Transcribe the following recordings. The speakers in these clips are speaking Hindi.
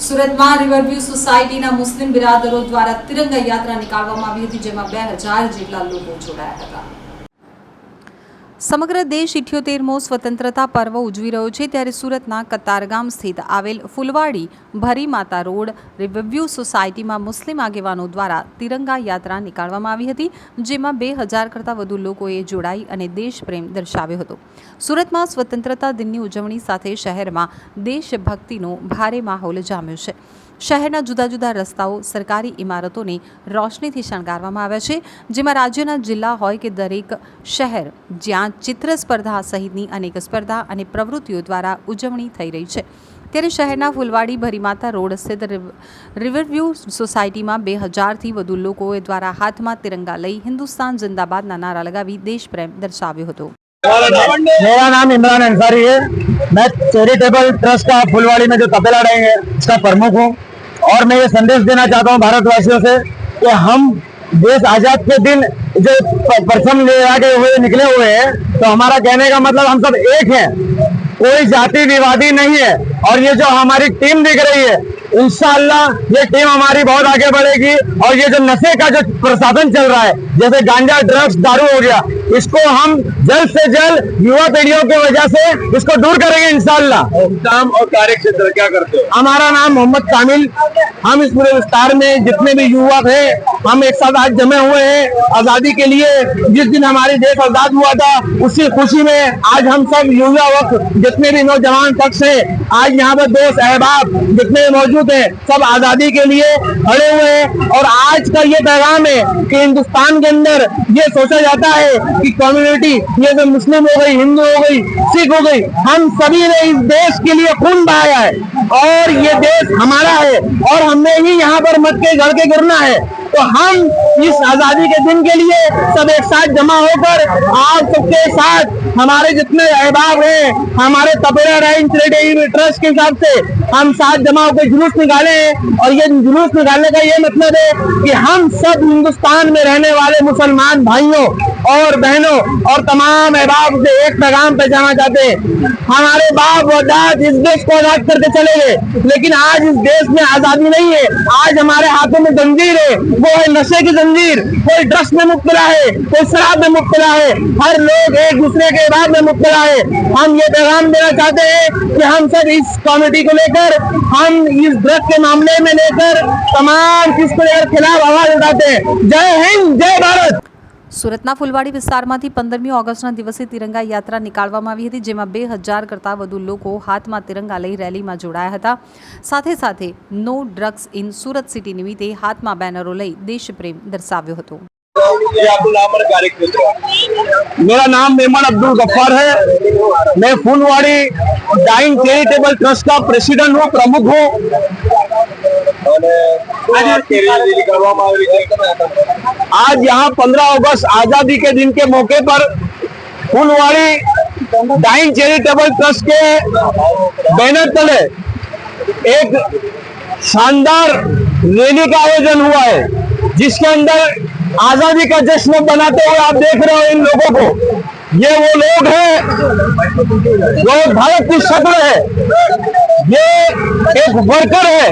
સુરતમાં રિવરવ્યુ સોસાયટીના મુસ્લિમ બિરાદરો દ્વારા તિરંગા યાત્રા નીકાળવામાં આવી હતી, જેમાં 2000 જેટલા લોકો જોડાયા હતા. સમગ્ર દેશ 78મો સ્વતંત્રતા પર્વ ઉજવી રહ્યો છે, ત્યારે સુરતના કતારગામ સ્થિત આવેલ ફુલવાડી ભરી માતા રોડ રિવરવ્યુ સોસાયટીમાં મુસ્લિમ આગેવાનો દ્વારા તિરંગા યાત્રા નીકાળવામાં આવી હતી, જેમાં 2000 કરતાં વધુ લોકોએ જોડાઈ અને દેશપ્રેમ દર્શાવ્યો હતો. સુરતમાં સ્વતંત્રતા દિનની ઉજવણી સાથે શહેરમાં દેશભક્તિનો ભારે માહોલ જામ્યો છે. શહેરના જુદા જુદા રસ્તાઓ, સરકારી ઇમારતોને રોશનીથી શણગારવામાં આવ્યા છે, જેમાં રાજ્યના જિલ્લા હોય કે દરેક શહેર જ્યાં ચિત્ર સ્પર્ધા સહિતની અનેક સ્પર્ધા અને પ્રવૃત્તિઓ દ્વારા ઉજવણી થઈ રહી છે. ત્યારે શહેરના ફુલવાડી ભરીમાતા રોડ સ્થિત રિવરવ્યુ સોસાયટીમાં 2000થી વધુ લોકોએ દ્વારા હાથમાં તિરંગા લઈ હિન્દુસ્તાન જિંદાબાદના નારા લગાવી દેશપ્રેમ દર્શાવ્યો હતો. मेरा नाम इमरान अंसारी है। मैं चैरिटेबल ट्रस्ट का फुलवाड़ी में जो तपेला डाइंग है इसका प्रमुख हूँ और मैं ये संदेश देना चाहता हूँ भारतवासियों से कि हम देश आजाद के दिन जो प्रथम ले आगे हुए निकले हुए हैं, तो हमारा कहने का मतलब हम सब एक हैं, कोई जाति विवादी नहीं है। और ये जो हमारी टीम दिख रही है, इंशाअल्लाह ये टीम हमारी बहुत आगे बढ़ेगी। और ये जो नशे का जो प्रसाधन चल रहा है, जैसे गांजा, ड्रग्स, दारू हो गया, इसको हम जल्द से जल्द युवा पीढ़ियों की वजह से इसको दूर करेंगे इंशाअल्लाह। नाम और कार्य क्षेत्र क्या करते हो? हमारा नाम मोहम्मद कामिल। हम इस पूरे विस्तार में जितने भी युवक हैं, हम एक साथ आज जमे हुए हैं आजादी के लिए। जिस दिन हमारी देश आजाद हुआ था, उसी खुशी में आज हम सब युवक जितने भी नौजवान शख्स हैं, आज यहाँ पर दोस्त अहबाब जितने मौजूद हैं, सब आजादी के लिए खड़े हुए हैं। और आज का ये पैगाम है कि हिंदुस्तान के अंदर ये सोचा जाता है कि कम्युनिटी, ये जो मुस्लिम हो गई, हिंदू हो गई, सिख हो गई, हम सभी ने इस देश के लिए खून बहाया है और ये देश हमारा है और हमें ही यहाँ पर मत के गड़ के गिरना है। तो हम इस आजादी के दिन के लिए सब एक साथ जमा होकर आप सबके साथ हमारे जितने अहबाब हैं, हमारे तपेला डाइंग चैरिटेबल ट्रस्ट के हिसाब से हम साथ जमा होकर जुलूस निकाले हैं। और ये जुलूस निकालने का ये मतलब है कि हम सब हिंदुस्तान में रहने वाले मुसलमान भाइयों और बहनों और तमाम अहबाब से एक पैगाम पहुंचाना चाहते हैं। हमारे बाप और दाद इस देश को आजाद करके चले गए, लेकिन आज इस देश में आजादी नहीं है। आज हमारे हाथों में जंजीर है, वो है नशे की जंजीर। कोई ड्रग्स में मुब्तला है, कोई शराब में मुब्तला है, हर लोग एक दूसरे के बाद में मुब्तला है। हम ये पैगाम देना चाहते हैं कि हम सब इस कमेटी को लेकर, हम इस ड्रग्स के मामले में लेकर तमाम चीज को लेकर खिलाफ आवाज उठाते हैं। जय हिंद, जय भारत। સુરતના ફુલવાડી વિસ્તારમાંથી 15મી ઓગસ્ટના દિવસે તિરંગા યાત્રા નીકાળવામાં આવી હતી, જેમાં 2000 કરતાં વધુ લોકો હાથમાં તિરંગા લઈ રેલીમાં જોડાયા હતા. સાથે સાથે no drugs in Surat city નિમિત્તે હાથમાં બેનરો લઈ દેશપ્રેમ દર્શાવ્યો હતો. मेरा नाम मेमन अब्दुल गफ्फार है। मैं फुलवाड़ी डाइंग चैरिटेबल ट्रस्ट का प्रेसिडेंट हूँ, प्रमुख हूँ। आज यहाँ 15 अगस्त आजादी के दिन के मौके पर फुलवाड़ी डाइंग चैरिटेबल ट्रस्ट के बैनर तले एक शानदार रैली का आयोजन हुआ है, जिसके अंदर आजादी का जश्न बनाते हुए आप देख रहे हो इन लोगों को। ये वो लोग हैं जो भारत की शक्ल है। ये एक वर्कर है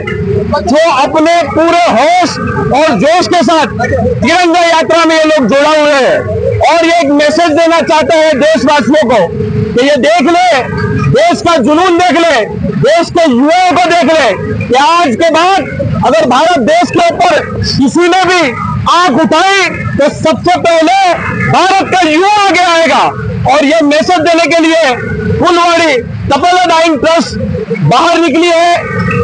जो अपने पूरे होश और जोश के साथ तिरंगा यात्रा में ये लोग जुड़ा हुए हैं और ये एक मैसेज देना चाहते हैं देशवासियों को कि ये देख ले, देश का जुनून देख ले, देश के युवाओं को देख ले कि आज के बाद अगर भारत देश के ऊपर किसी ने भी आंख उठाई तो सबसे पहले भारत का युवा आगे आएगा। और ये मैसेज देने के लिए फुलवाड़ी तपेला डाइंग ट्रस्ट बाहर निकली है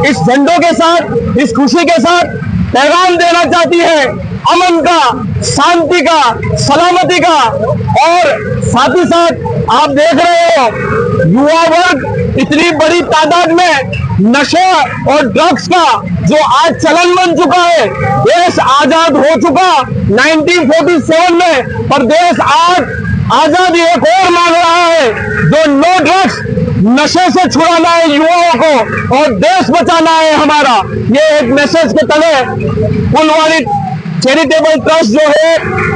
इस झंडों के साथ, इस खुशी के साथ। पैगाम देना चाहती है अमन का, शांति का, सलामती का। और साथ ही साथ आप देख रहे हो युवा वर्ग इतनी बड़ी तादाद में नशे और ड्रग्स का जो आज चलन बन चुका है। देश आजाद हो चुका 1947 में, पर देश आज आजादी एक और मांग रहा है, जो नो ड्रग्स, नशे से छुड़ाना है युवाओं को और देश बचाना है हमारा। ये एक मैसेज के तले फुलवाड़ी चैरिटेबल ट्रस्ट जो है,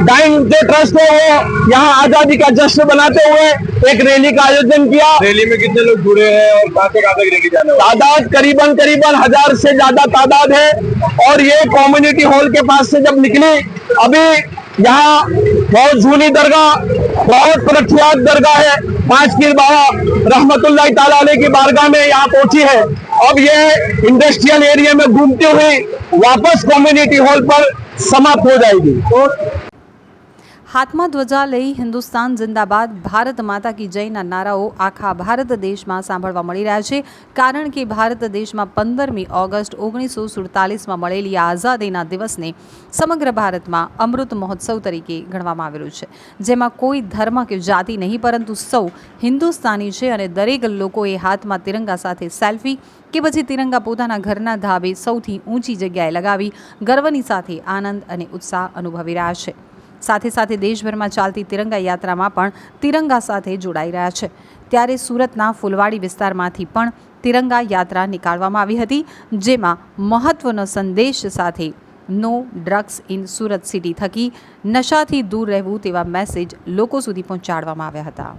डाइंग जो ट्रस्ट है, वो यहाँ आजादी का जश्न बनाते हुए एक रैली का आयोजन किया। रैली में कितने लोग जुड़े हैं और कहाँ से कहाँ तक रैली जाने वाली है? तादाद करीबन 1000 से ज्यादा तादाद है। और ये कम्युनिटी हॉल के पास से जब निकली, अभी यहाँ बहुत जूनी दरगाह, बहुत प्रख्यात दरगाह है, 5 पीर बाबा रहमतुल्लाह ताला अलैह की बारगाह में यहाँ पहुंची है। अब ये इंडस्ट्रियल एरिया में घूमते हुए वापस कम्युनिटी हॉल पर समाप्त हो जाएगी। હાથમાં ધ્વજા લઈ હિન્દુસ્તાન જિંદાબાદ, ભારત માતા કી જયના નારાઓ આખા ભારત દેશમાં સાંભળવા મળી રહ્યા છે, કારણ કે ભારત દેશમાં 15મી ઓગસ્ટ 1947માં મળેલી આઝાદીના દિવસને સમગ્ર ભારતમાં અમૃત મહોત્સવ તરીકે ગણવામાં આવેલું છે, જેમાં કોઈ ધર્મ કે જાતિ નહીં, પરંતુ સૌ હિન્દુસ્તાની છે અને દરેક લોકોએ હાથમાં તિરંગા સાથે સેલ્ફી કે પછી તિરંગા પોતાના ઘરના ધાબે સૌથી ઊંચી જગ્યાએ લગાવી ગર્વની સાથે આનંદ અને ઉત્સાહ અનુભવી રહ્યા છે। સાથે સાથે દેશભરમાં ચાલતી તિરંગા યાત્રામાં પણ તિરંગા સાથે જોડાઈ રહ્યા છે। ત્યારે સુરતના ફુલવાડી વિસ્તારમાંથી પણ તિરંગા યાત્રા નીકાળવામાં આવી હતી, જેમાં મહત્વનો સંદેશ સાથે no drugs in Surat city થકી નશાથી દૂર રહેવું તેવા મેસેજ લોકો સુધી પહોંચાડવામાં આવ્યા હતા।